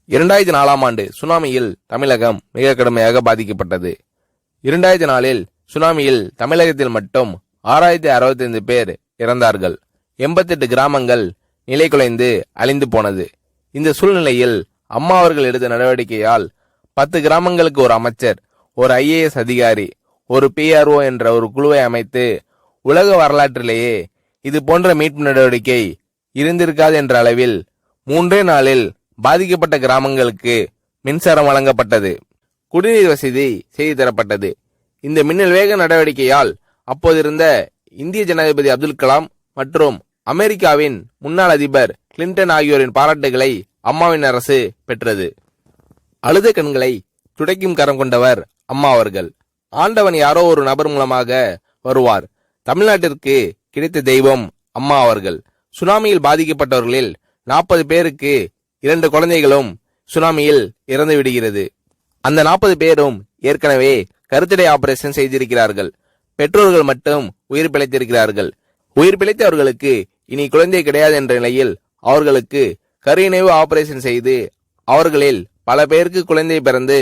2004ஆம் ஆண்டு சுனாமியில் தமிழகம் மிக கடுமையாக பாதிக்கப்பட்டது. 2004இல் சுனாமியில் தமிழகத்தில் மட்டும் 6065 பேர் இறந்தார்கள். 88 கிராமங்கள் நிலை குலைந்து அழிந்து போனது. இந்த சூழ்நிலையில் அம்மா அவர்கள் எடுத்த நடவடிக்கையால் 10 கிராமங்களுக்கு ஒரு அமைச்சர், ஒரு IAS அதிகாரி, ஒரு PRO என்ற ஒரு குழுவை அமைத்து உலக வரலாற்றிலேயே இது போன்ற மீட்பு நடவடிக்கை இருந்திருக்காது என்ற அளவில் 3 நாளில் பாதிக்கப்பட்ட கிராமங்களுக்கு மின்சாரம் வழங்கப்பட்டது. குடிநீர் வசதி செய்து தரப்பட்டது. இந்த மின்னல் வேக நடவடிக்கையால் அப்போதிருந்த இந்திய ஜனாதிபதி அப்துல் கலாம் மற்றும் அமெரிக்காவின் முன்னாள் அதிபர் கிளின்டன் ஆகியோரின் பாராட்டுகளை அம்மாவின் அரசு பெற்றது. அழுத கண்களை துடைக்கும் கரம் கொண்டவர் அம்மா அவர்கள். ஆண்டவன் யாரோ ஒரு நபர் மூலமாக வருவார். தமிழ்நாட்டிற்கு கிடைத்த தெய்வம் அம்மா அவர்கள். சுனாமியில் பாதிக்கப்பட்டவர்களில் 40 பேருக்கு 2 குழந்தைகளும் சுனாமியில் இறந்து விடுகிறது. அந்த 40 பேரும் ஏற்கனவே கருத்தடை ஆபரேஷன் செய்திருக்கிறார்கள். பெற்றோர்கள் மட்டும் உயிர் பிழைத்திருக்கிறார்கள். உயிர் பிழைத்தவர்களுக்கு இனி குழந்தை கிடையாது என்ற நிலையில் அவர்களுக்கு கருணைவு ஆபரேஷன் செய்து அவர்களில் பல பேருக்கு குழந்தை பிறந்து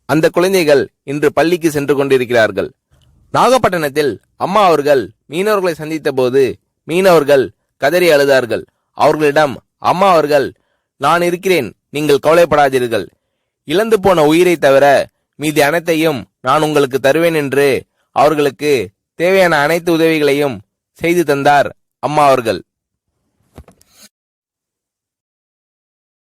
அந்த குழந்தைகள் இன்று பள்ளிக்கு சென்று கொண்டிருக்கிறார்கள். நாகப்பட்டினத்தில் அம்மா அவர்கள் மீனவர்களை சந்தித்த போது மீனவர்கள் கதறி அழுதார்கள். அவர்களிடம் அம்மா அவர்கள், நான் இருக்கிறேன், நீங்கள் கவலைப்படாதீர்கள், இழந்து போன உயிரை தவிர மீதி அனைத்தையும் நான் உங்களுக்கு தருவேன் என்று அவர்களுக்கு தேவையான அனைத்து உதவிகளையும் செய்து தந்தார் அம்மா அவர்கள்.